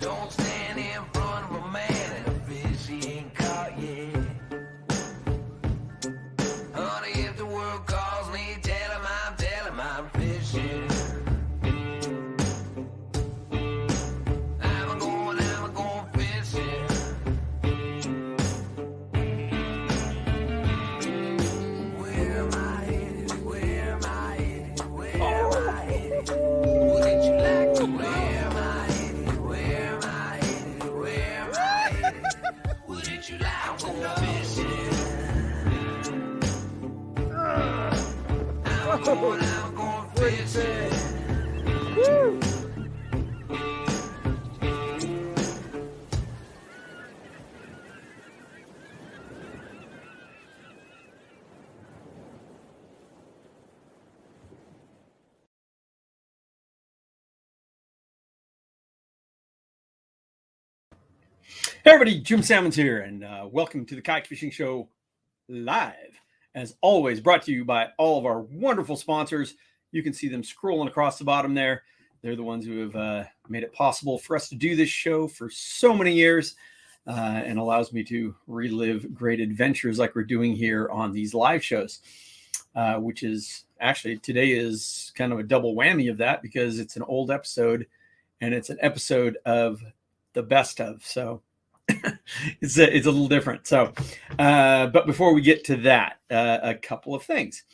Don't stand in front of a man and a fish he ain't caught yet. Honey, if the world calls me, tell him I'm fishing. I'm going fishing. Where am I headed? Where am I headed? Where am I headed? Wouldn't you like to where am I headed? Where am I headed? Where am I headed? Wouldn't you like to go fishing? I'm going fishing. Woo! Hey everybody, Jim Sammons here, and welcome to the Kayak Fishing Show live. As always, brought to you by all of our wonderful sponsors. You can see them scrolling across the bottom there. They're the ones who have made it possible for us to do this show for so many years and allows me to relive great adventures like we're doing here on these live shows, which is actually today is kind of a double whammy of that because it's an old episode and it's an episode of the best of. So it's a little different. So, but before we get to that, a couple of things.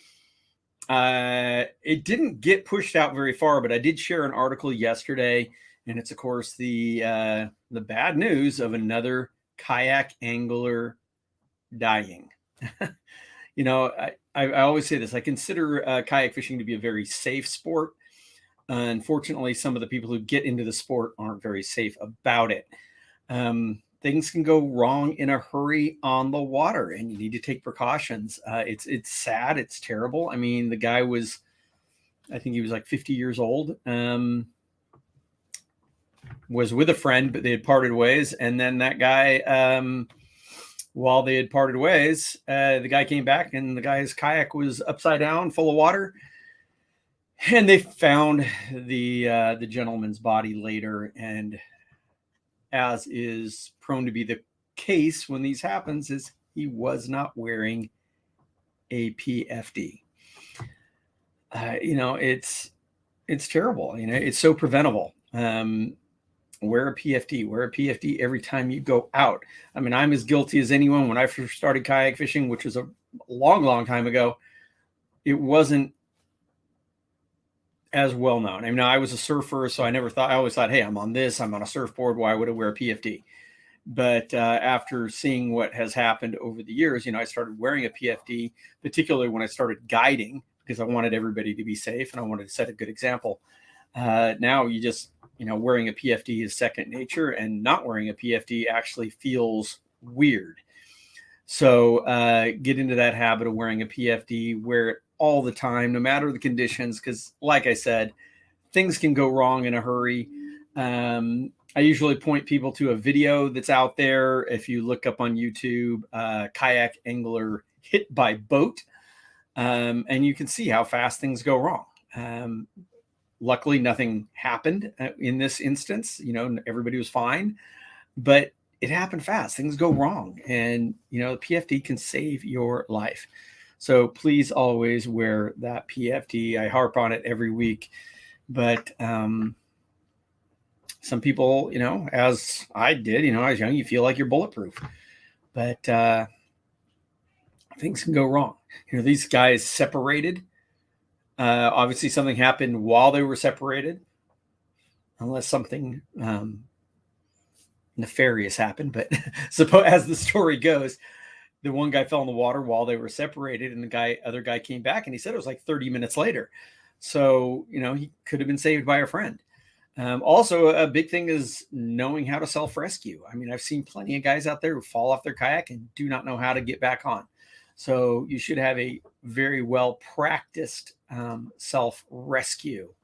It didn't get pushed out very far, but I did share an article yesterday, and it's of course the bad news of another kayak angler dying. You know, I always say this. I consider kayak fishing to be a very safe sport. Unfortunately, some of the people who get into the sport aren't very safe about it. Things can go wrong in a hurry on the water, and you need to take precautions. It's sad. It's terrible. I mean, the guy was, I think he was like 50 years old, was with a friend, but they had parted ways. And then that guy, while they had parted ways, the guy came back and the guy's kayak was upside down, full of water. And they found the gentleman's body later, and as is prone to be the case when these happens, is he was not wearing a PFD. You know, it's terrible. You know, it's so preventable. Wear a PFD. Wear a PFD every time you go out. I mean, I'm as guilty as anyone. When I first started kayak fishing, which was a long time ago, it wasn't as well known. I mean, I was a surfer, so I always thought, hey, I'm on a surfboard. Why would I wear a PFD? But after seeing what has happened over the years, you know, I started wearing a PFD, particularly when I started guiding, because I wanted everybody to be safe and I wanted to set a good example. Now you just, you know, wearing a PFD is second nature, and not wearing a PFD actually feels weird. So get into that habit of wearing a PFD, wear it all the time, no matter the conditions, because like I said, things can go wrong in a hurry. I usually point people to a video that's out there. If you look up on YouTube, kayak angler hit by boat, and you can see how fast things go wrong. Luckily, nothing happened in this instance. You know, everybody was fine, but it happened fast. Things go wrong, and you know, the PFD can save your life. So please always wear that PFD. I harp on it every week, but some people, you know, as I did, you know, I was young, you feel like you're bulletproof, but things can go wrong. You know, these guys separated. Obviously something happened while they were separated, unless something nefarious happened. But suppose, as the story goes, the one guy fell in the water while they were separated, and other guy came back, and he said it was like 30 minutes later. So, you know, he could have been saved by a friend. Also, a big thing is knowing how to self-rescue. I mean, I've seen plenty of guys out there who fall off their kayak and do not know how to get back on. So you should have a very well-practiced self-rescue.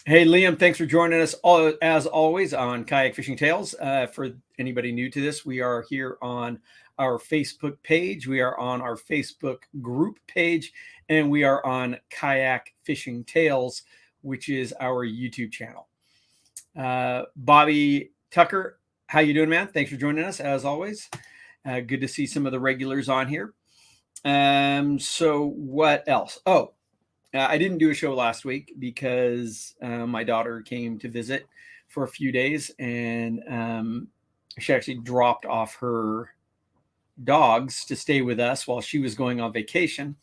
Hey, Liam, thanks for joining us as always on Kayak Fishing Tales. For anybody new to this, we are here on our Facebook page. We are on our Facebook group page, and we are on Kayak Fishing Tales, which is our YouTube channel. Bobby Tucker, how you doing, man? Thanks for joining us, as always. Good to see some of the regulars on here. So what else? I didn't do a show last week because my daughter came to visit for a few days, and she actually dropped off her dogs to stay with us while she was going on vacation.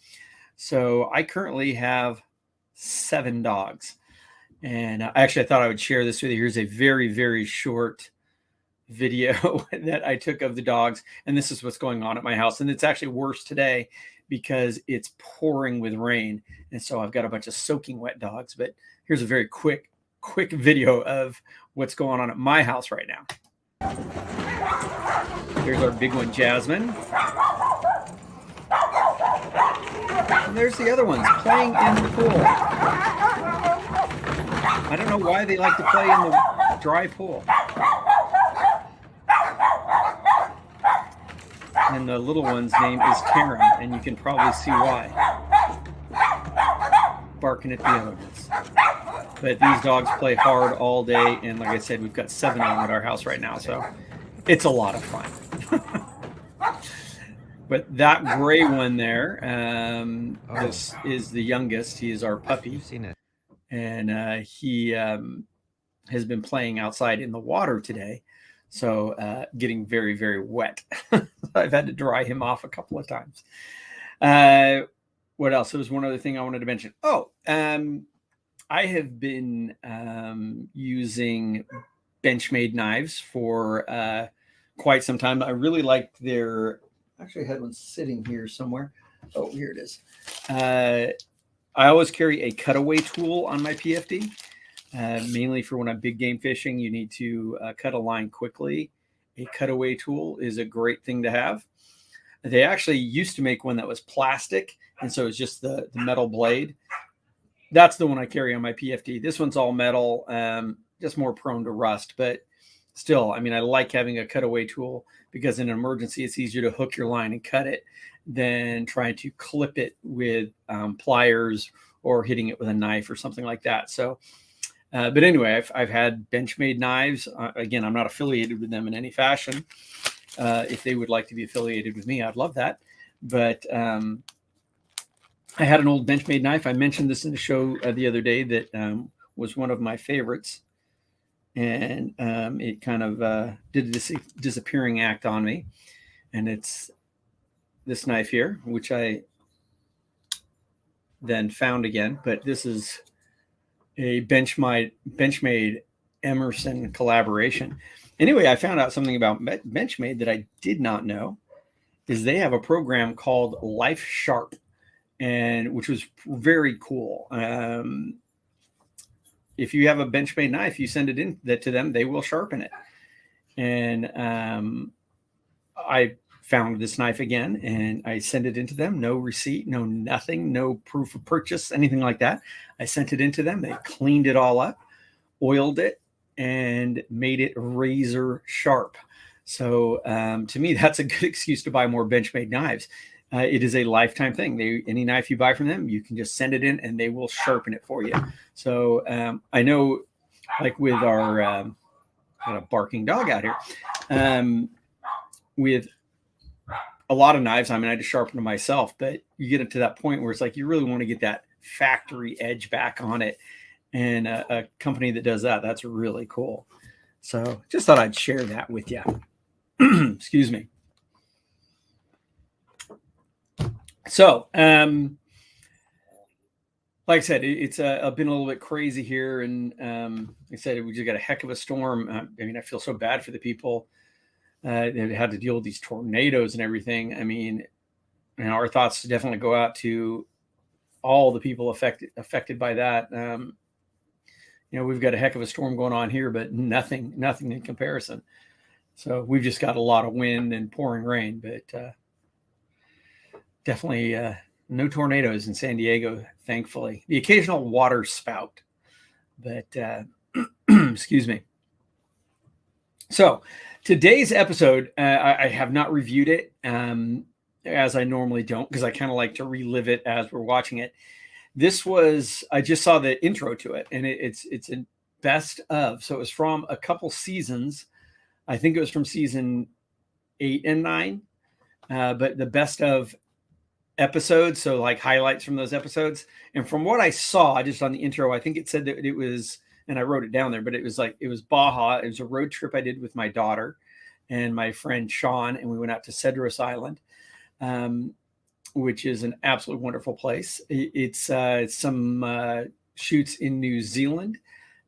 So I currently have 7 dogs. And I thought I would share this with you. Here's a very, very short video that I took of the dogs. And this is what's going on at my house. And it's actually worse today because it's pouring with rain. And so I've got a bunch of soaking wet dogs. But here's a very quick video of what's going on at my house right now. There's our big one, Jasmine. And there's the other ones playing in the pool. I don't know why they like to play in the dry pool. And the little one's name is Karen, and you can probably see why. Barking at the others. But these dogs play hard all day, and like I said, we've got 7 of them at our house right now, so it's a lot of fun. But that gray one there, this is the youngest. He is our puppy. You've seen it. And he has been playing outside in the water today, so getting very, very wet. I've had to dry him off a couple of times. What else? There was one other thing I wanted to mention. I have been using Benchmade knives for quite some time. I really liked their... Actually, I had one sitting here somewhere. Oh, here it is. I always carry a cutaway tool on my PFD, mainly for when I'm big game fishing. You need to cut a line quickly. A cutaway tool is a great thing to have. They actually used to make one that was plastic, and so it's just the metal blade. That's the one I carry on my PFD. This one's all metal, just more prone to rust, but still, I mean, I like having a cutaway tool because in an emergency, it's easier to hook your line and cut it than trying to clip it with pliers or hitting it with a knife or something like that. So, but anyway, I've had Benchmade knives. Again, I'm not affiliated with them in any fashion. If they would like to be affiliated with me, I'd love that. But I had an old Benchmade knife. I mentioned this in the show the other day that was one of my favorites. And it kind of did a disappearing act on me. And it's this knife here, which I then found again. But this is a Benchmade Emerson collaboration. Anyway, I found out something about Benchmade that I did not know. Is they have a program called Life Sharp, and which was very cool. If you have a Benchmade knife, you send it in to them, they will sharpen it. And I found this knife again, and I sent it into them. No receipt, no nothing, no proof of purchase, anything like that. I sent it into them. They cleaned it all up, oiled it, and made it razor sharp. So to me, that's a good excuse to buy more Benchmade knives. It is a lifetime thing. Any knife you buy from them, you can just send it in and they will sharpen it for you. So I know, like with our got a barking dog out here, with a lot of knives, I mean, I just sharpen them myself, but you get it to that point where it's like you really want to get that factory edge back on it. And a company that does that, that's really cool. So just thought I'd share that with you. Excuse me. So, like I said, it's been a little bit crazy here. And like I said, we just got a heck of a storm. I mean, I feel so bad for the people that had to deal with these tornadoes and everything. I mean, and our thoughts definitely go out to all the people affected by that. You know, we've got a heck of a storm going on here, but nothing in comparison. So we've just got a lot of wind and pouring rain, but definitely no tornadoes in San Diego, thankfully. The occasional water spout, but excuse me. So today's episode, I have not reviewed it as I normally don't, because I kind of like to relive it as we're watching it. I just saw the intro to it, and it's best of. So it was from a couple seasons. I think it was from season 8 and 9, but the best of episodes. So like highlights from those episodes. And from what I saw just on the intro, I think it said that it was, and I wrote it down there, but it was Baja. It was a road trip I did with my daughter and my friend Sean, and we went out to Cedros Island, which is an absolutely wonderful place. It's some shoots in New Zealand,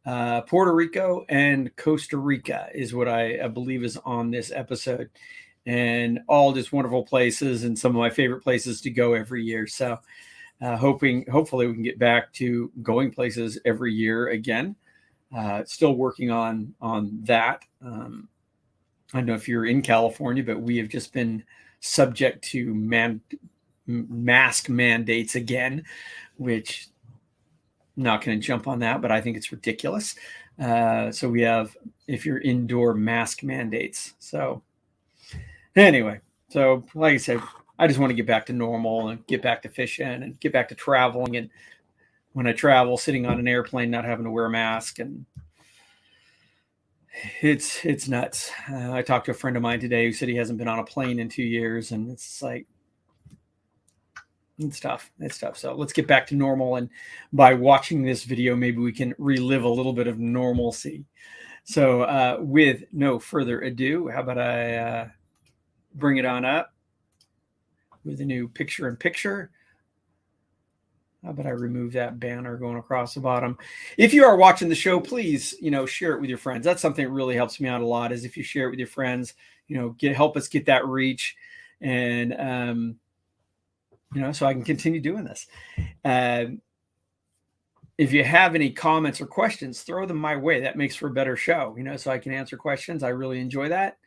Puerto Rico, and Costa Rica is what I believe is on this episode, and all just wonderful places and some of my favorite places to go every year. So hopefully we can get back to going places every year again. Still working on that. I don't know if you're in California, but we have just been subject to mask mandates again, which I'm not going to jump on that, but I think it's ridiculous. So we have, if you're indoor, mask mandates. So anyway, so like I said, I just want to get back to normal and get back to fishing and get back to traveling. And when I travel, sitting on an airplane, not having to wear a mask, and it's nuts. I talked to a friend of mine today who said he hasn't been on a plane in 2 years, and it's like, it's tough. It's tough. So let's get back to normal. And by watching this video, maybe we can relive a little bit of normalcy. So with no further ado, how about I bring it on up with a new picture-in-picture. How about I remove that banner going across the bottom? If you are watching the show, please, share it with your friends. That's something that really helps me out a lot, is if you share it with your friends, help us get that reach. And, so I can continue doing this. If you have any comments or questions, throw them my way. That makes for a better show, so I can answer questions. I really enjoy that.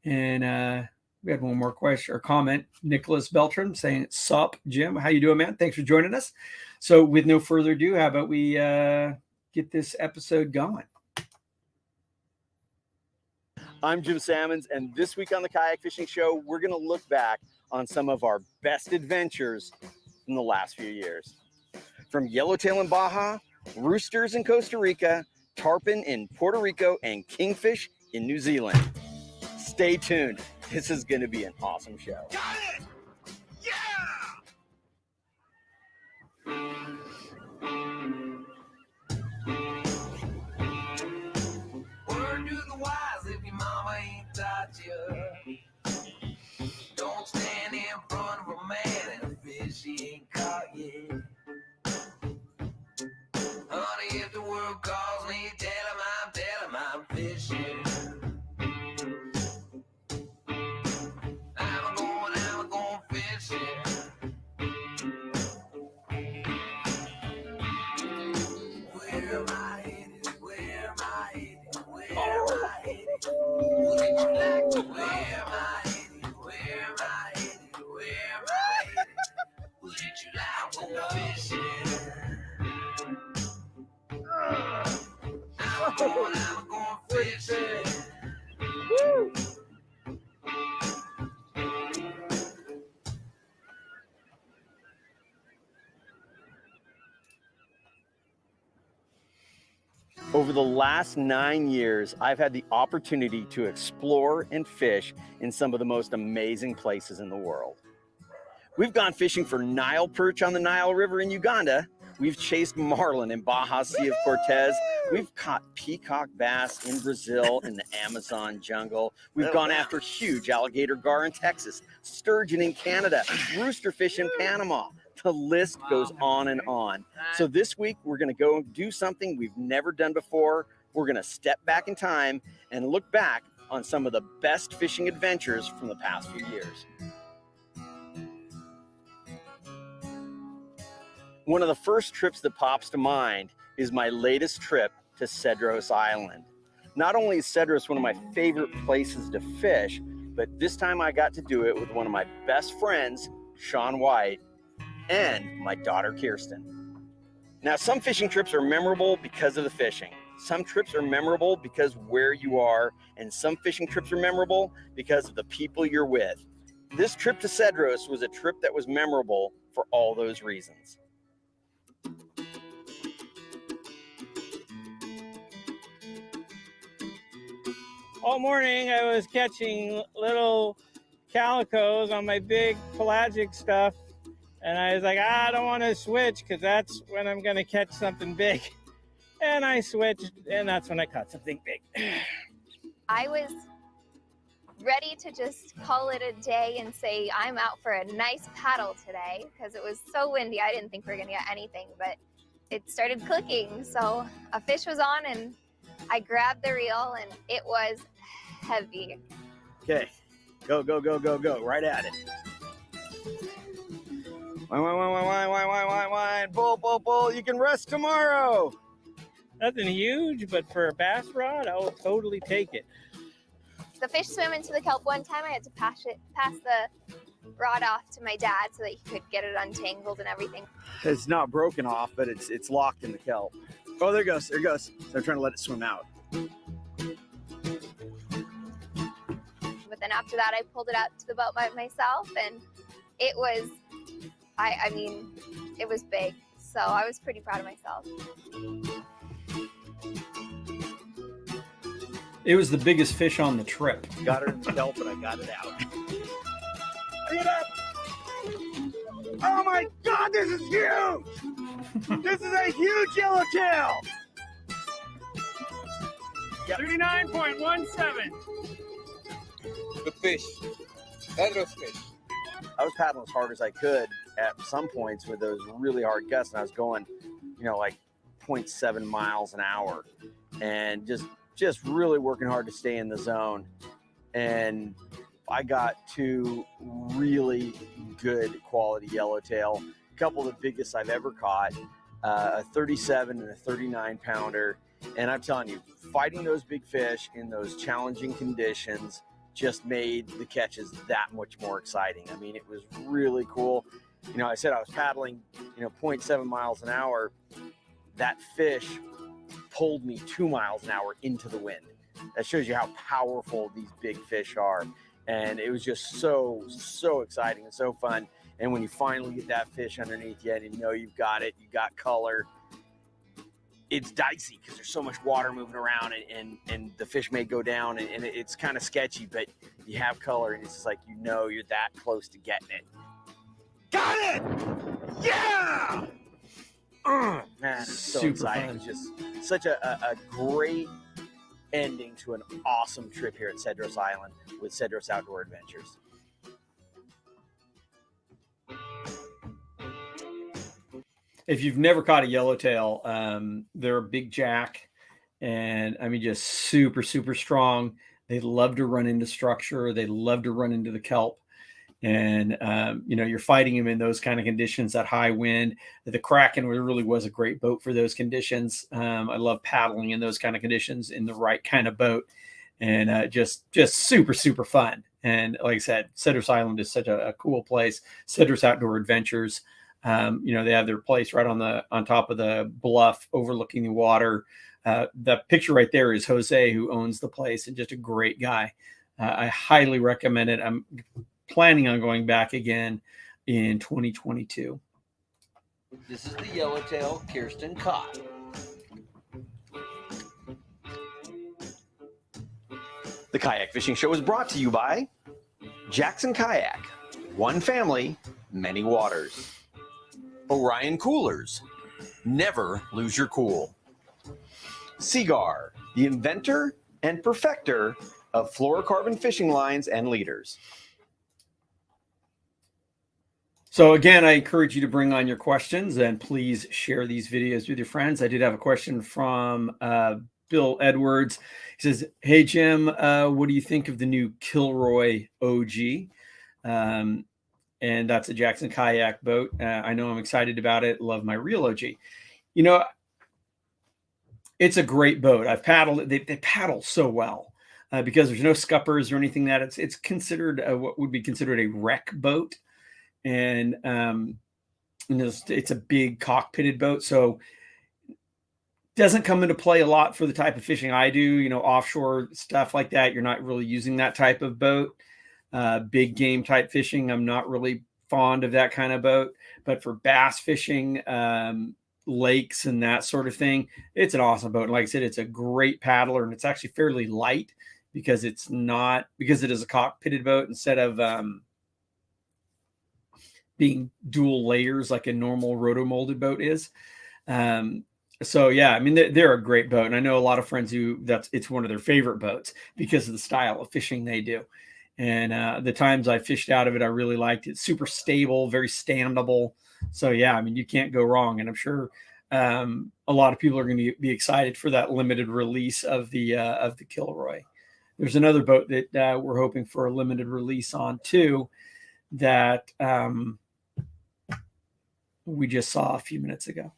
And we had one more question or comment. Nicholas Beltram saying, "Sup, Jim? How you doing, man? Thanks for joining us." So with no further ado, how about we get this episode going? I'm Jim Sammons, and this week on the Kayak Fishing Show, we're going to look back on some of our best adventures in the last few years. From yellowtail in Baja, roosters in Costa Rica, tarpon in Puerto Rico, and kingfish in New Zealand. Stay tuned. This is going to be an awesome show. Got it! Yeah! Word to the wise, if your mama ain't taught you, don't stand in front of a man and a fish he ain't caught yet. Honey, if the world calls me, tell him I'm fishing. I'm going fishing. Where am I headed? Where am I headed? Where am I headed? Wouldn't you like to? Where am I headed? Where am I headed? Where am I headed? Wouldn't you like to go fishing? I'm going fishing. Woo! Over the last 9 years, I've had the opportunity to explore and fish in some of the most amazing places in the world. We've gone fishing for Nile perch on the Nile River in Uganda. We've chased marlin in Baja Sea of Cortez. We've caught peacock bass in Brazil in the Amazon jungle. We've gone after huge alligator gar in Texas, sturgeon in Canada, roosterfish in Panama. The list goes on and on. So this week, we're going to go do something we've never done before. We're going to step back in time and look back on some of the best fishing adventures from the past few years. One of the first trips that pops to mind is my latest trip to Cedros Island. Not only is Cedros one of my favorite places to fish, but this time I got to do it with one of my best friends, Sean White, and my daughter, Kirsten. Now, some fishing trips are memorable because of the fishing. Some trips are memorable because where you are, and some fishing trips are memorable because of the people you're with. This trip to Cedros was a trip that was memorable for all those reasons. all morning I was catching little calicos on my big pelagic stuff. And I was like, I don't want to switch because that's when I'm going to catch something big. And I switched, and that's when I caught something big. I was ready to just call it a day and say I'm out for a nice paddle today because it was so windy. I didn't think we were going to get anything, but it started clicking. So a fish was on, and I grabbed the reel, and it was heavy. Okay, go, go, go, go, go, right at it. Wine, bull, bull, bull. You can rest tomorrow. Nothing huge, but for a bass rod, I will totally take it. The fish swam into the kelp one time. I had to pass the rod off to my dad so that he could get it untangled and everything. It's not broken off, but it's locked in the kelp. Oh, there it goes. There it goes. So I'm trying to let it swim out. But then after that, I pulled it out to the boat by myself, and it was, I mean, it was big. So I was pretty proud of myself. It was the biggest fish on the trip. Got her in the kelp, but I got it out. Bring it up! Oh my God, this is huge! This is a huge yellowtail! 39.17. The fish. Cedros fish. I was paddling as hard as I could at some points with those really hard gusts, and I was going, like 0.7 miles an hour, and just really working hard to stay in the zone. And I got two really good quality yellowtail, a couple of the biggest I've ever caught, a 37 and a 39 pounder. And I'm telling you, fighting those big fish in those challenging conditions just made the catches that much more exciting. I mean, it was really cool. I said I was paddling, 0.7 miles an hour. That fish pulled me 2 miles an hour into the wind. That shows you how powerful these big fish are. And it was just so exciting and so fun. And when you finally get that fish underneath you and you know you've got it, you got color, it's dicey because there's so much water moving around, and the fish may go down, and it's kind of sketchy, but you have color, and it's just like, you're that close to getting it. Got it! Yeah! Man, it's so Super exciting. fun. It's just such a great ending to an awesome trip here at Cedros Island with Cedros Outdoor Adventures. If you've never caught a yellowtail, they're a big jack, and I mean, just super strong. They love to run into structure. They love to run into the kelp. And, you're fighting them in those kind of conditions, that high wind. The Kraken really was a great boat for those conditions. I love paddling in those kind of conditions in the right kind of boat, and just super fun. And like I said, Cedros Island is such a cool place. Cedros Outdoor Adventures. They have their place right on top of the bluff overlooking the water. The picture right there is Jose, who owns the place, and just a great guy. I highly recommend it. I'm planning on going back again in 2022. This is the yellowtail Kirsten caught. The Kayak Fishing Show is brought to you by Jackson Kayak. One family, many waters. Orion Coolers. Never lose your cool. Seagar, the inventor and perfecter of fluorocarbon fishing lines and leaders. So again, I encourage you to bring on your questions, and please share these videos with your friends. I did have a question from Bill Edwards. He says, "Hey Jim, what do you think of the new Kilroy OG?" And that's a Jackson Kayak boat. I know I'm excited about it. Love my real OG. It's a great boat. I've paddled it. They paddle so well because there's no scuppers or anything that it's considered what would be considered a wreck boat. And it's a big cockpitted boat, so doesn't come into play a lot for the type of fishing I do. Offshore stuff like that, you're not really using that type of boat. Big game type fishing, I'm not really fond of that kind of boat. But for bass fishing, lakes and that sort of thing, it's an awesome boat. And like I said, it's a great paddler, and it's actually fairly light because it is a cockpitted boat instead of being dual layers like a normal roto-molded boat is. So yeah, I mean, they're a great boat. And I know a lot of friends it's one of their favorite boats because of the style of fishing they do. And the times I fished out of it, I really liked it. Super stable, very standable. So yeah, I mean, you can't go wrong. And I'm sure a lot of people are going to be excited for that limited release of the Kilroy. There's another boat that we're hoping for a limited release on too, that we just saw a few minutes ago.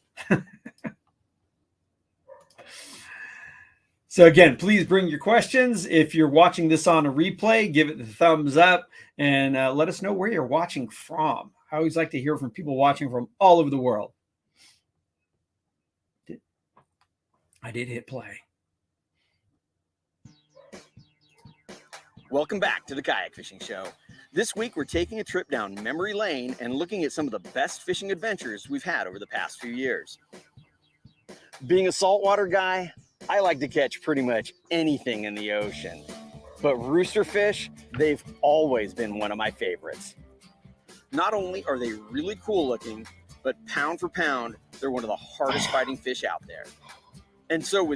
So again, please bring your questions. If you're watching this on a replay, give it the thumbs up and let us know where you're watching from. I always like to hear from people watching from all over the world. I did hit play. Welcome back to the Kayak Fishing Show. This week, we're taking a trip down memory lane and looking at some of the best fishing adventures we've had over the past few years. Being a saltwater guy, I like to catch pretty much anything in the ocean. But roosterfish, they've always been one of my favorites. Not only are they really cool looking, but pound for pound, they're one of the hardest fighting fish out there. And so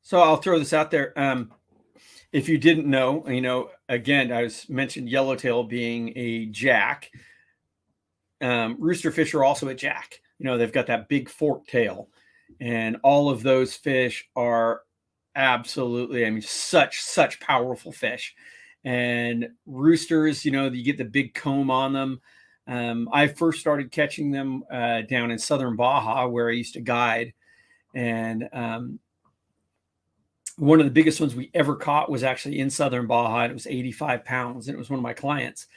So I'll throw this out there. If you didn't know, again, I mentioned yellowtail being a jack. Roosterfish are also a jack. They've got that big fork tail. And all of those fish are absolutely, such powerful fish. And roosters, you get the big comb on them. I first started catching them down in southern Baja, where I used to guide. And one of the biggest ones we ever caught was actually in southern Baja. And it was 85 pounds. And it was one of my clients.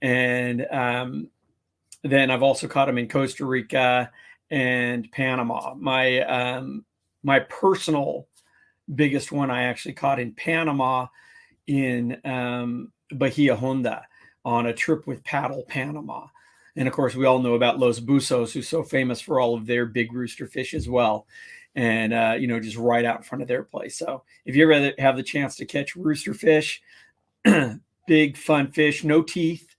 And then I've also caught them in Costa Rica and Panama. My personal biggest one I actually caught in Panama in Bahia Honda on a trip with Paddle Panama. And of course, we all know about Los Buzos, who's so famous for all of their big rooster fish as well. And, just right out in front of their place. So if you ever have the chance to catch rooster fish, big fun fish, no teeth,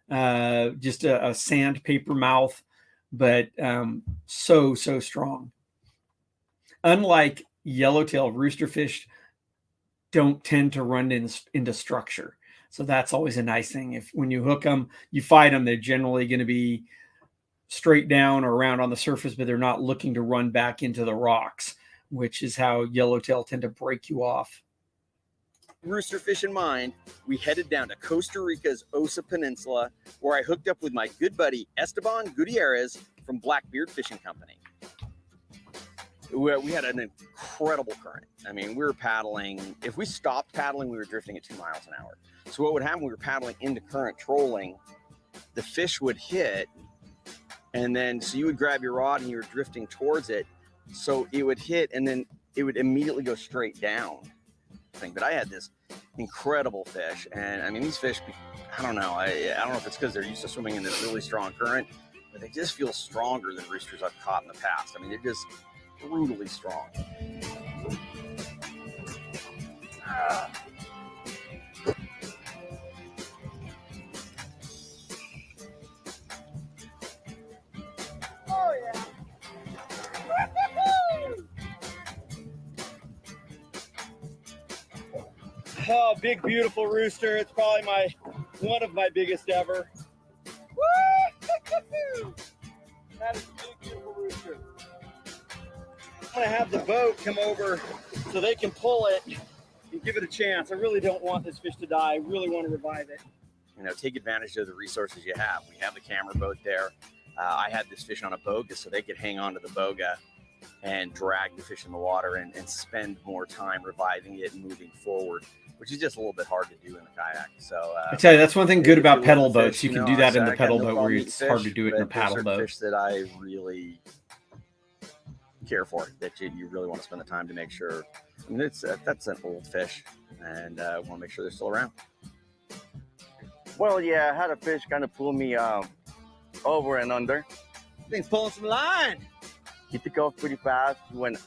just a sandpaper mouth, but so strong. Unlike yellowtail, roosterfish don't tend to run into structure. So that's always a nice thing. When you hook them, you fight them, they're generally going to be straight down or around on the surface, but they're not looking to run back into the rocks, which is how yellowtail tend to break you off. Roosterfish in mind, we headed down to Costa Rica's Osa Peninsula, where I hooked up with my good buddy Esteban Gutierrez from Blackbeard Fishing Company. We had an incredible current. We were paddling. If we stopped paddling, we were drifting at 2 miles an hour. So what would happen, we were paddling into current, trolling, the fish would hit, and then so you would grab your rod and you were drifting towards it. So it would hit and then it would immediately go straight down. But I had this incredible fish, and these fish, I don't know if it's because they're used to swimming in this really strong current, but they just feel stronger than roosters I've caught in the past. They're just brutally strong. Oh yeah. Oh, big beautiful rooster. It's probably one of my biggest ever. Woo! That is a big beautiful rooster. I'm gonna have the boat come over so they can pull it and give it a chance. I really don't want this fish to die. I really want to revive it. Take advantage of the resources you have. We have the camera boat there. I had this fish on a boga so they could hang on to the boga and drag the fish in the water and spend more time reviving it and moving forward, which is just a little bit hard to do in the kayak. So I tell you, that's one thing good about pedal boats. You can do that in the pedal boat where it's hard to do it in a paddle boat. Fish that I really care for, that you really want to spend the time to make sure. That's an old fish, and want to make sure they're still around. Well, yeah, I had a fish kind of pull me over and under. Thing's pulling some line. He took off pretty fast, went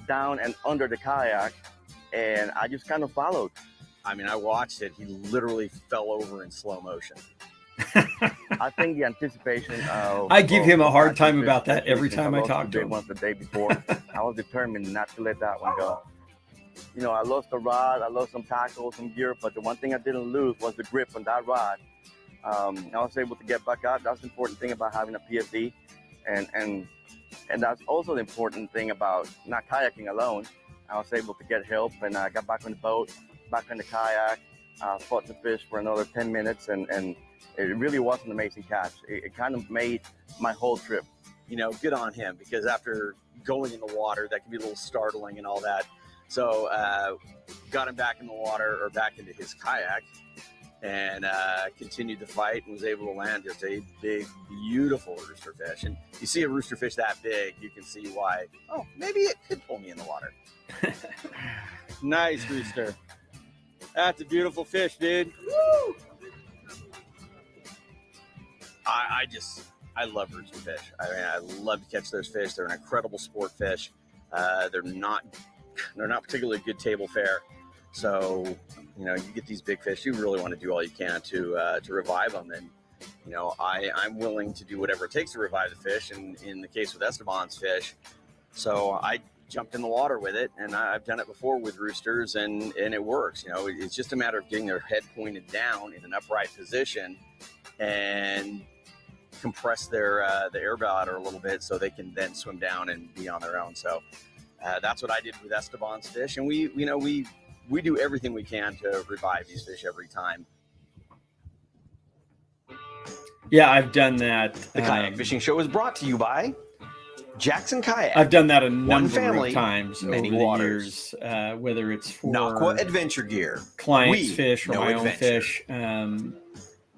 down and under the kayak, and I just kind of followed. I mean, I watched it. He literally fell over in slow motion. I think the anticipation of I give him a hard catching time fish, about that especially every since time I lost talk the to big him. ones the day before. I was determined not to let that one go. You know, I lost a rod, I lost some tackle, some gear, but the one thing I didn't lose was the grip on that rod. I was able to get back out. That's the important thing about having a PFD, and that's also the important thing about not kayaking alone. I was able to get help, and I got back on the boat, back on the kayak, fought the fish for another 10 minutes, and it really was an amazing catch. It kind of made my whole trip. You know, good on him, because after going in the water, that can be a little startling and all that. So got him back in the water, or back into his kayak, and continued the fight, and was able to land just a big, beautiful roosterfish. And you see a roosterfish that big, you can see why, oh, maybe it could pull me in the water. Nice rooster. That's a beautiful fish, dude. Woo! I love roosterfish. I mean, I love to catch those fish. They're an incredible sport fish. They're not particularly good table fare. So, you know, you get these big fish, you really want to do all you can to revive them. And, you know, I'm willing to do whatever it takes to revive the fish. And in the case with Esteban's fish, so I jumped in the water with it, and I've done it before with roosters, and it works. You know, it's just a matter of getting their head pointed down in an upright position and compress their the air bladder a little bit, so they can then swim down and be on their own. So that's what I did with Esteban's fish, and we do everything we can to revive these fish every time. Yeah, I've done that. The Kayak Fishing Show is brought to you by Jackson Kayak. I've done that a number family, of times many over the waters. years, whether it's for Naqua Adventure Gear, clients' We fish or know my own adventure. fish. Ocean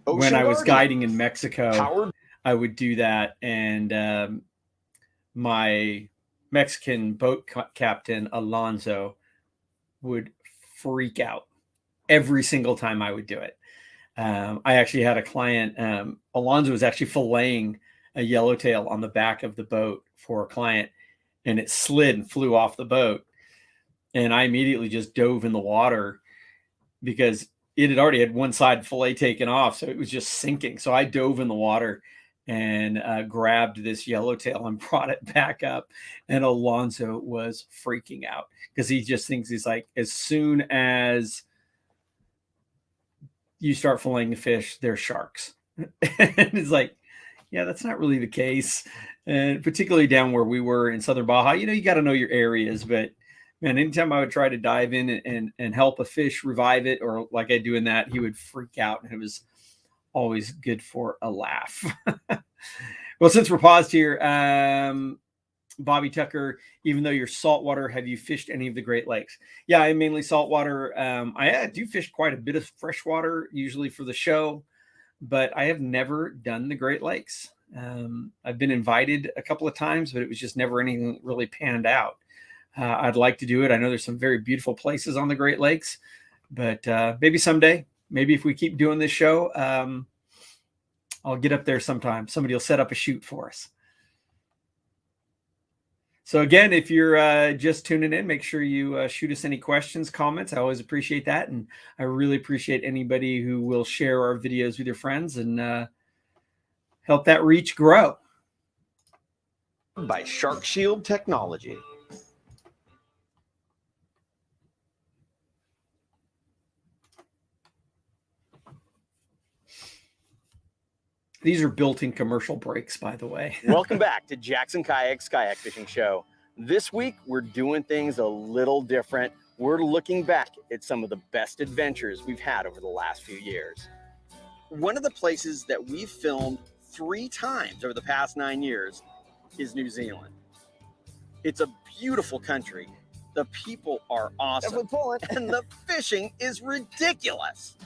When I was Guardian, guiding in Mexico, Powered I would do that, and my Mexican boat captain Alonso would freak out every single time I would do it. I actually had a client, Alonso was actually filleting a yellowtail on the back of the boat for a client, and it slid and flew off the boat. And I immediately just dove in the water because it had already had one side fillet taken off, so it was just sinking. So I dove in the water and grabbed this yellowtail and brought it back up. And Alonso was freaking out because he just thinks, he's like, as soon as you start filleting the fish, they're sharks. And it's like, yeah, that's not really the case. And particularly down where we were in Southern Baja, you know, you got to know your areas. But man, anytime I would try to dive in and help a fish revive it, or like I do in that, he would freak out. And it was always good for a laugh. Well, since we're paused here, Bobby Tucker, even though you're saltwater, have you fished any of the Great Lakes? Yeah, I'm mainly saltwater. I do fish quite a bit of freshwater, usually for the show, but I have never done the Great Lakes. I've been invited a couple of times, but it was just never anything really panned out. I'd like to do it. I know there's some very beautiful places on the Great Lakes, but maybe someday, maybe if we keep doing this show, I'll get up there sometime. Somebody will set up a shoot for us. So again, if you're just tuning in, make sure you shoot us any questions, comments. I always appreciate that. And I really appreciate anybody who will share our videos with your friends and help that reach grow. by Shark Shield Technology. These are built-in commercial brakes, by the way. Welcome back to Jackson Kayak's Kayak Fishing Show. This week, we're doing things a little different. We're looking back at some of the best adventures we've had over the last few years. One of the places that we've filmed 3 times over the past 9 years is New Zealand. It's a beautiful country. The people are awesome. And the fishing is ridiculous.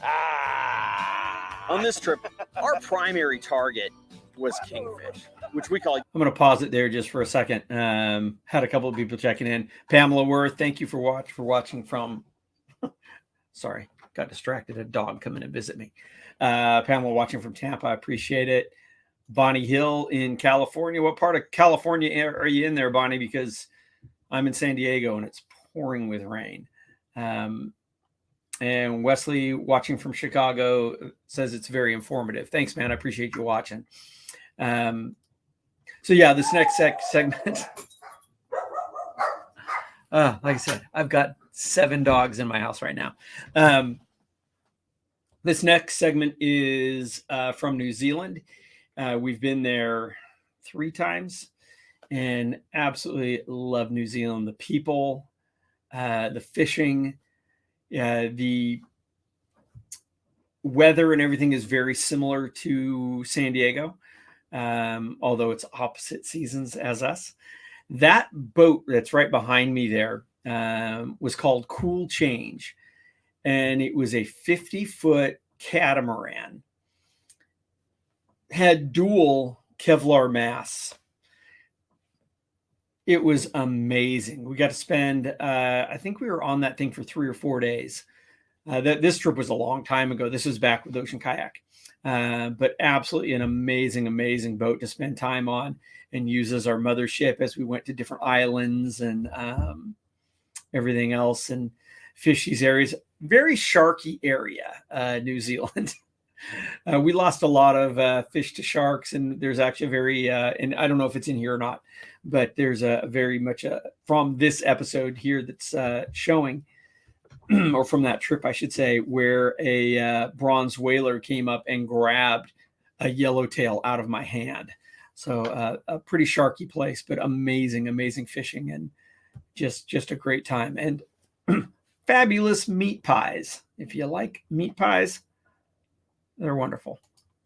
On this trip, our primary target was kingfish, which we call... I'm going to pause it there just for a second. Had a couple of people checking in. Pamela Worth, thank you for watching from... Sorry, got distracted. A dog coming to visit me. Pamela watching from Tampa. I appreciate it. Bonnie Hill in California. What part of California are you in there, Bonnie? Because I'm in San Diego and it's pouring with rain. And Wesley, watching from Chicago, says it's very informative. Thanks, man. I appreciate you watching. So yeah, this next segment. Like I said, I've got 7 dogs in my house right now. This next segment is from New Zealand. We've been there 3 times and absolutely love New Zealand. The people, the fishing, the weather and everything is very similar to San Diego, although it's opposite seasons as us. That boat that's right behind me there was called Cool Change, and it was a 50-foot catamaran. Had dual Kevlar masts. It was amazing. We got to spend, I think we were on that thing for 3 or 4 days. This trip was a long time ago. This was back with Ocean Kayak. But absolutely an amazing, amazing boat to spend time on and use as our mothership as we went to different islands and everything else and fish these areas. Very sharky area, New Zealand. We lost a lot of fish to sharks, and there's actually a very, and I don't know if it's in here or not, but there's a very much from this episode here that's showing, or from that trip, I should say, where a bronze whaler came up and grabbed a yellowtail out of my hand. So a pretty sharky place, but amazing, amazing fishing and just a great time. And fabulous meat pies. If you like meat pies, they're wonderful.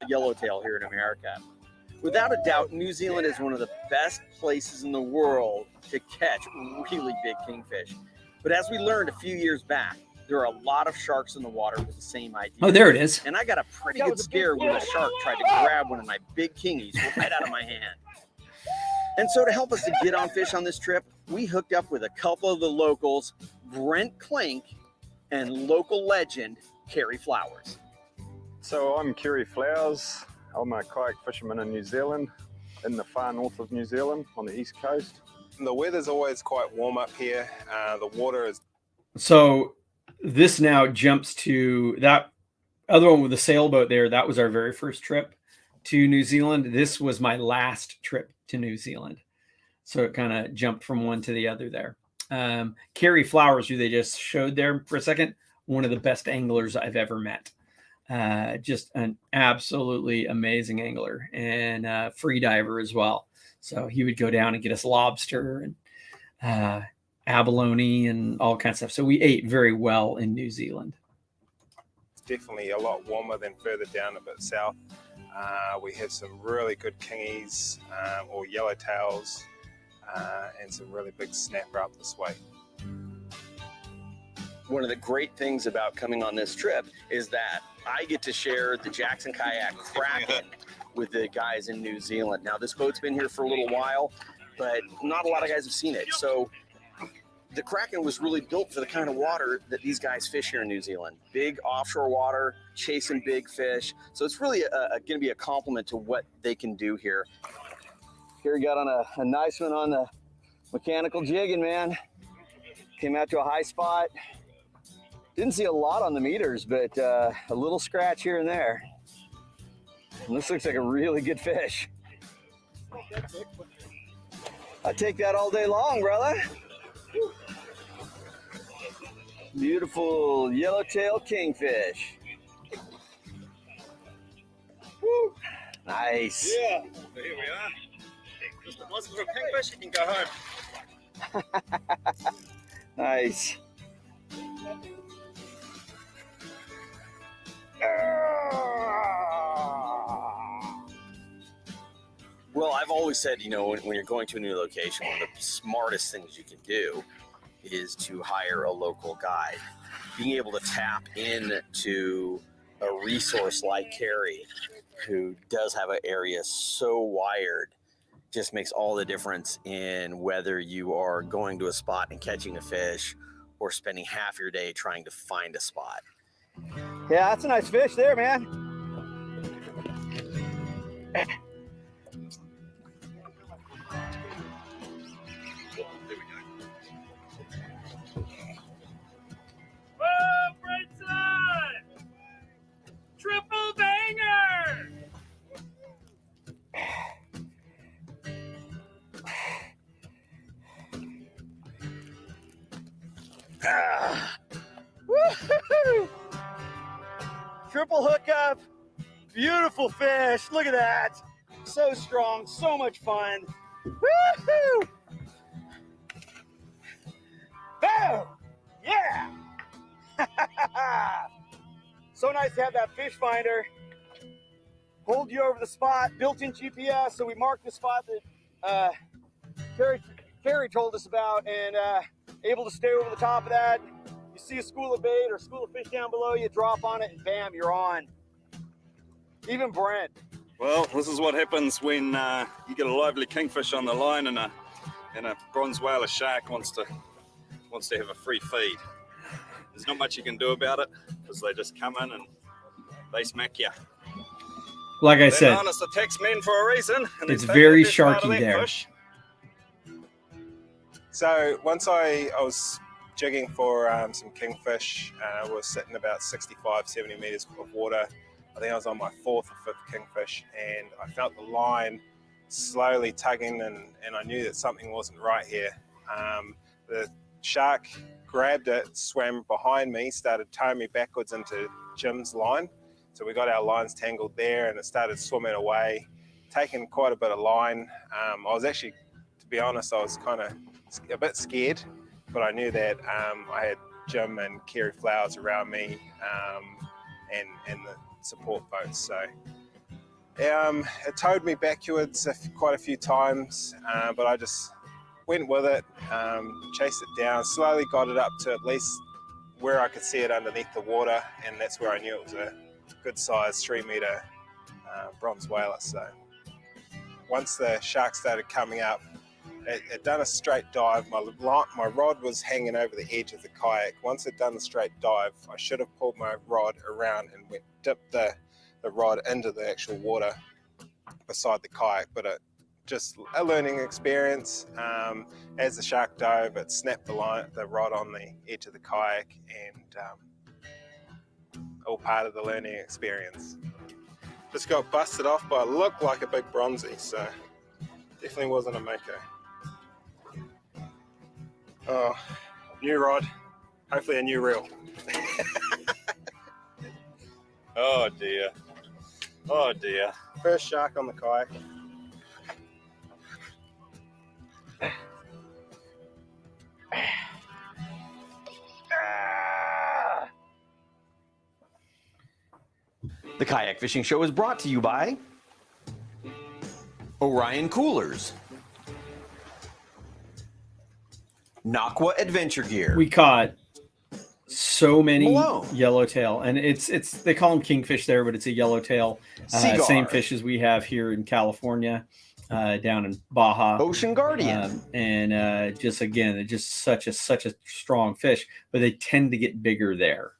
Yellowtail here in America. Without a doubt, New Zealand is one of the best places in the world to catch really big kingfish. But as we learned a few years back, there are a lot of sharks in the water with the same idea. Oh, there it is. And I got a pretty good scare when a shark tried to grab one of my big kingies right out of my hand. And so to help us to get on fish on this trip, we hooked up with a couple of the locals, Brent Clink and local legend, Kerry Flowers. So I'm Kerry Flowers. I'm a kayak fisherman in New Zealand, in the far north of New Zealand on the east coast. The weather's always quite warm up here. The water is... So this now jumps to that other one with the sailboat there. That was our very first trip to New Zealand. This was my last trip to New Zealand. So it kind of jumped from one to the other there. Kerry Flowers, who they just showed there for a second, one of the best anglers I've ever met. Just an absolutely amazing angler and free diver as well. So he would go down and get us lobster and abalone and all kinds of stuff. So we ate very well in New Zealand. It's definitely a lot warmer than further down a bit south. We have some really good kingies or yellowtails and some really big snapper up this way. One of the great things about coming on this trip is that I get to share the Jackson Kayak Kraken with the guys in New Zealand. Now, this boat's been here for a little while, but not a lot of guys have seen it. So the Kraken was really built for the kind of water that these guys fish here in New Zealand. Big offshore water, chasing big fish. So it's really going to be a compliment to what they can do here. Here we got on a nice one on the mechanical jigging, man. Came out to a high spot. Didn't see a lot on the meters, but a little scratch here and there. And this looks like a really good fish. I take that all day long, brother. Beautiful yellowtail kingfish. Woo. Nice. Yeah, so here we are. Just a muscle for a kingfish, you can go home. Nice. Well, I've always said, you know, when you're going to a new location, one of the smartest things you can do is to hire a local guide. Being able to tap into a resource like Kerry, who does have an area so wired, just makes all the difference in whether you are going to a spot and catching a fish or spending half your day trying to find a spot. Yeah, that's a nice fish there, man. triple hookup. Beautiful fish. Look at that. So strong, so much fun. Woohoo! Boom! Yeah! So nice to have that fish finder hold you over the spot, built-in GPS. So we marked the spot that Carrie told us about, and able to stay over the top of that. You see a school of bait or a school of fish down below, you drop on it, and bam, you're on. Even Brent. Well, this is what happens when you get a lively kingfish on the line and a bronze whaler shark wants to have a free feed. There's not much you can do about it because they just come in and they smack you. Like I They're said, known as the tax men for a reason. And it's they take very the best part of sharky that there. fish. So once I was jigging for some kingfish, was sitting about 65, 70 meters of water. I think I was on my 4th or 5th kingfish, and I felt the line slowly tugging, and I knew that something wasn't right here. The shark grabbed it, swam behind me, started towing me backwards into Jim's line. So we got our lines tangled there, and it started swimming away, taking quite a bit of line. I was actually, to be honest, I was kind of a bit scared, but I knew that I had Jim and Kerry Flowers around me, and the support boats. So it towed me backwards quite a few times, but I just went with it, chased it down, slowly got it up to at least where I could see it underneath the water, and that's where I knew it was a good size 3-meter bronze whaler. So once the shark started coming up, it done a straight dive. My rod was hanging over the edge of the kayak. Once it done a straight dive, I should have pulled my rod around and dipped the rod into the actual water beside the kayak, but it just a learning experience. As the shark dove, it snapped the rod on the edge of the kayak, and all part of the learning experience. Just got busted off by looked like a big bronzy, so definitely wasn't a mako. Oh, new rod, hopefully a new reel. Oh dear. Oh dear. First shark on the kayak. The Kayak Fishing Show is brought to you by Orion Coolers, Naqua Adventure Gear. we caught so many Malone. yellowtail, and it's they call them kingfish there, but it's a yellowtail. Cigar. Same fish as we have here in California, down in Baja. Ocean Guardian. And just again, it's just such a strong fish, but they tend to get bigger there.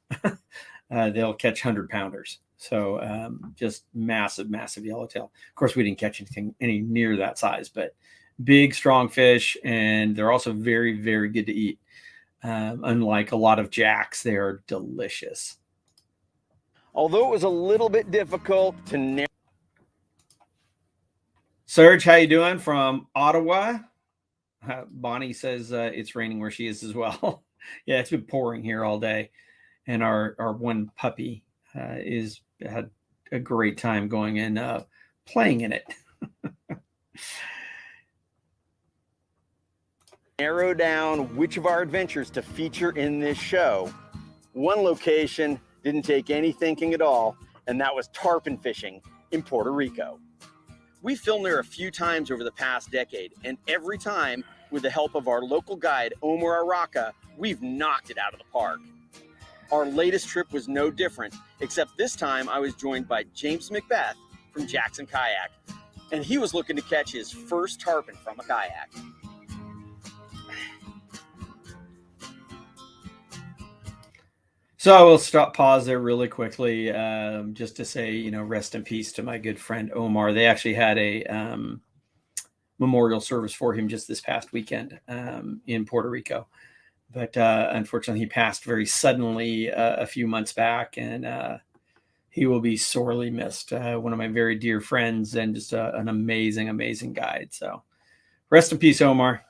They'll catch 100-pounders. So just massive yellowtail. Of course, we didn't catch any near that size, but big, strong fish, and they're also very, very good to eat. Unlike a lot of jacks, they are delicious. Although it was a little bit difficult to narrow. Serge, how you doing from Ottawa? Bonnie says it's raining where she is as well. Yeah, it's been pouring here all day, and our one puppy had a great time going and playing in it. Narrow down which of our adventures to feature in this show. One location didn't take any thinking at all, and that was tarpon fishing in Puerto Rico. We filmed there a few times over the past decade, and every time, with the help of our local guide, Omar Araka, we've knocked it out of the park. Our latest trip was no different, except this time I was joined by James Macbeth from Jackson Kayak, and he was looking to catch his first tarpon from a kayak. So I will pause there really quickly, just to say, rest in peace to my good friend Omar. They actually had a memorial service for him just this past weekend in Puerto Rico. But unfortunately, he passed very suddenly a few months back, and he will be sorely missed. One of my very dear friends, and just an amazing guide. So rest in peace, Omar.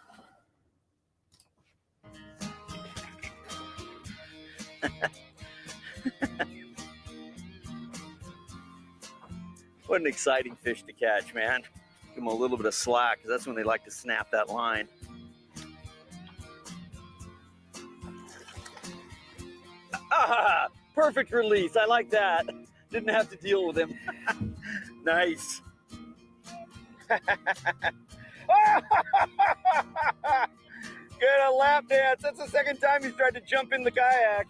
What an exciting fish to catch, man. Give them a little bit of slack, because that's when they like to snap that line. Ah, perfect release. I like that. Didn't have to deal with him. Nice. Get a lap dance. That's the second time he's tried to jump in the kayak.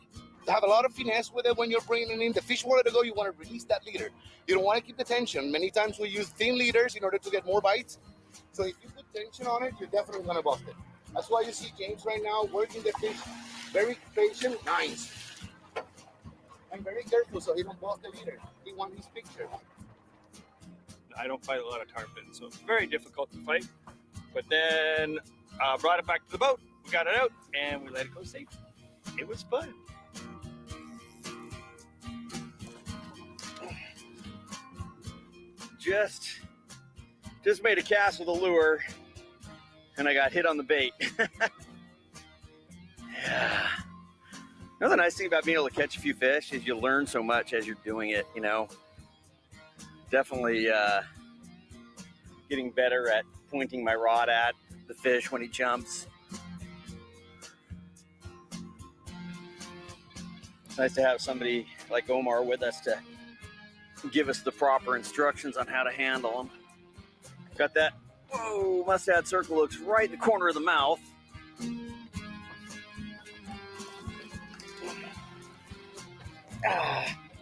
Have a lot of finesse with it when you're bringing in. The fish wanted to go, you want to release that leader. You don't want to keep the tension. Many times we use thin leaders in order to get more bites. So if you put tension on it, you're definitely going to bust it. That's why you see James right now working the fish very patient, nice. And very careful so he don't bust the leader. He wants his picture. I don't fight a lot of tarpon, so it's very difficult to fight. But then brought it back to the boat. We got it out and we let it go safe. It was fun. Just made a cast with a lure and I got hit on the bait. Yeah. You know, the nice thing about being able to catch a few fish is you learn so much as you're doing it, you know. Definitely getting better at pointing my rod at the fish when he jumps. It's nice to have somebody like Omar with us to give us the proper instructions on how to handle them. Got that, whoa, mustad circle hooks right in the corner of the mouth.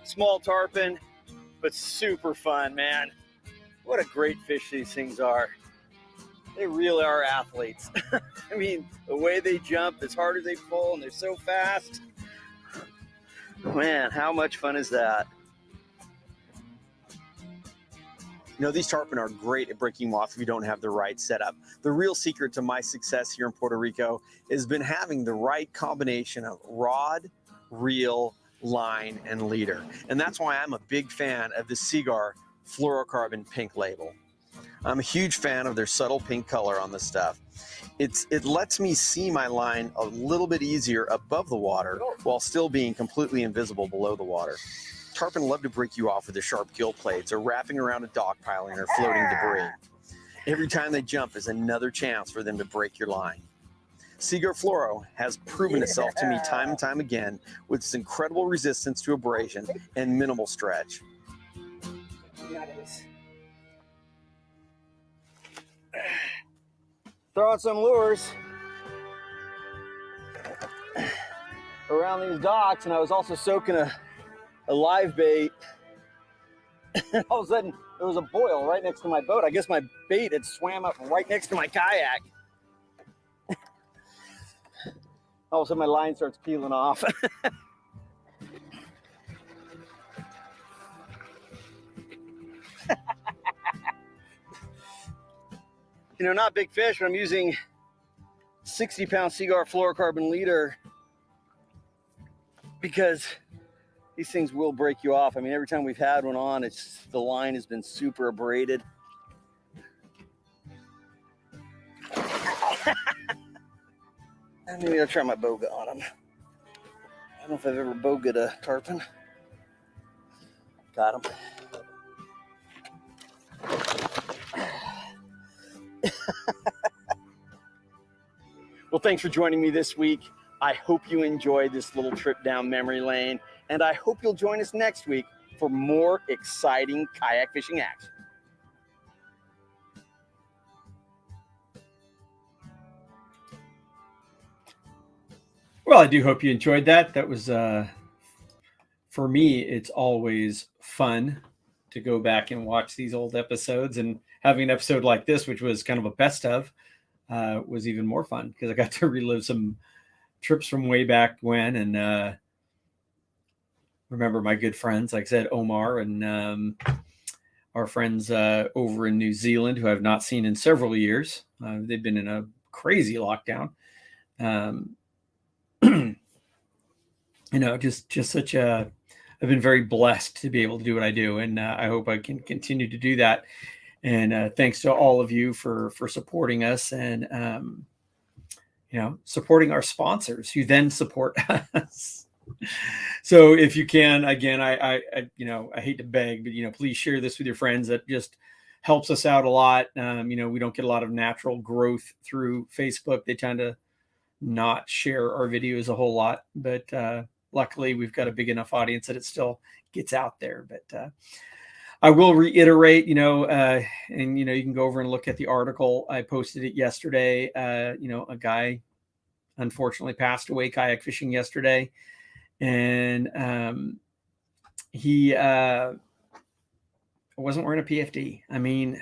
Small tarpon, but super fun, man. What a great fish these things are. They really are athletes. I mean, the way they jump, as hard as they pull, and they're so fast. Man, how much fun is that? You know, these tarpon are great at breaking them off if you don't have the right setup. The real secret to my success here in Puerto Rico has been having the right combination of rod, reel, line, and leader. And that's why I'm a big fan of the Seaguar fluorocarbon pink label. I'm a huge fan of their subtle pink color on this stuff. It lets me see my line a little bit easier above the water while still being completely invisible below the water. Tarpon love to break you off with their sharp gill plates or wrapping around a dock piling or floating debris. Every time they jump is another chance for them to break your line. Seaguar Fluoro has proven itself to me time and time again with its incredible resistance to abrasion and minimal stretch. Throw out some lures around these docks, and I was also soaking a live bait. And all of a sudden, there was a boil right next to my boat. I guess my bait had swam up right next to my kayak. All of a sudden, my line starts peeling off. You know, not big fish, but I'm using 60-pound Seaguar fluorocarbon leader because these things will break you off. I mean, every time we've had one on, the line has been super abraded. Maybe I'll try my boga on them. I don't know if I've ever boged a tarpon. Got him. Well, thanks for joining me this week. I hope you enjoyed this little trip down memory lane, and I hope you'll join us next week for more exciting kayak fishing action. Well, I do hope you enjoyed that. That was, for me, it's always fun to go back and watch these old episodes, and having an episode like this, which was kind of a best of, was even more fun because I got to relive some trips from way back when, and remember my good friends, like I said, Omar and our friends over in New Zealand who I've not seen in several years. They've been in a crazy lockdown. You know, just such a, I've been very blessed to be able to do what I do, and I hope I can continue to do that. And thanks to all of you for supporting us and, you know, supporting our sponsors who then support us. So if you can, again, I hate to beg, but please share this with your friends. That just helps us out a lot. We don't get a lot of natural growth through Facebook. They tend to not share our videos a whole lot, but luckily we've got a big enough audience that it still gets out there. But I will reiterate, and you can go over and look at the article. I posted it yesterday. A guy unfortunately passed away kayak fishing yesterday, and he wasn't wearing a PFD. I mean,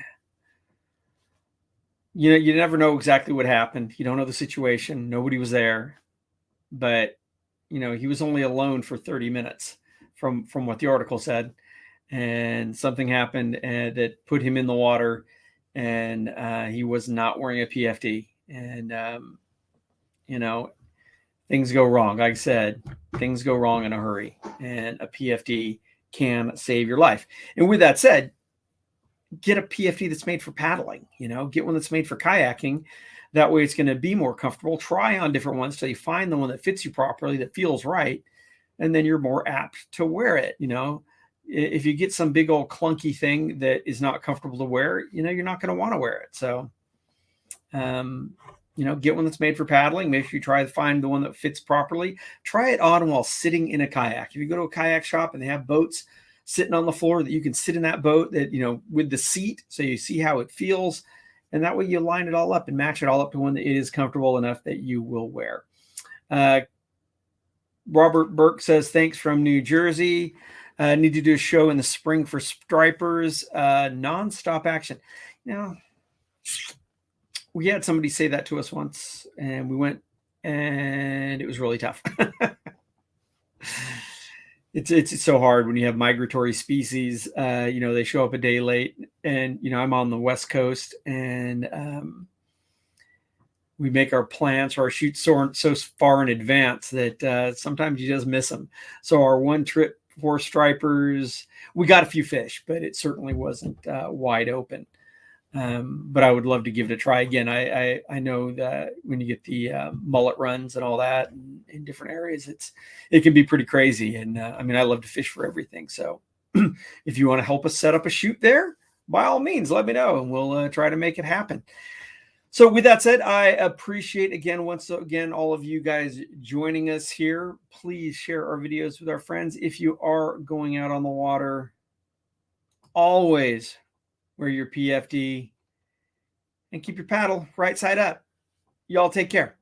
you never know exactly what happened. You don't know the situation. Nobody was there, but he was only alone for 30 minutes from what the article said, and something happened that put him in the water, and he was not wearing a PFD, and things go wrong. Like I said, things go wrong in a hurry, and a PFD can save your life. And with that said, get a PFD that's made for paddling, get one that's made for kayaking. That way it's going to be more comfortable. Try on different ones till you find the one that fits you properly, that feels right. And then you're more apt to wear it. If you get some big old clunky thing that is not comfortable to wear, you're not going to want to wear it. So, get one that's made for paddling. Make sure you try to find the one that fits properly. Try it on while sitting in a kayak. If you go to a kayak shop and they have boats sitting on the floor that you can sit in that boat, that, with the seat, so you see how it feels. And that way you line it all up and match it all up to one that it is comfortable enough that you will wear. Robert Burke says, thanks from New Jersey. Need to do a show in the spring for stripers, nonstop action. We had somebody say that to us once, and we went, and it was really tough. It's so hard when you have migratory species. They show up a day late, and I'm on the West Coast, and we make our plans or our shoots so far in advance that sometimes you just miss them. So our one trip for stripers, we got a few fish, but it certainly wasn't wide open. But I would love to give it a try again. I know that when you get the mullet runs and all that in different areas, it can be pretty crazy. And I love to fish for everything. So if you want to help us set up a shoot there, by all means, let me know, and we'll try to make it happen. So with that said, I appreciate once again all of you guys joining us here. Please share our videos with our friends. If you are going out on the water, always wear your PFD and keep your paddle right side up. Y'all take care.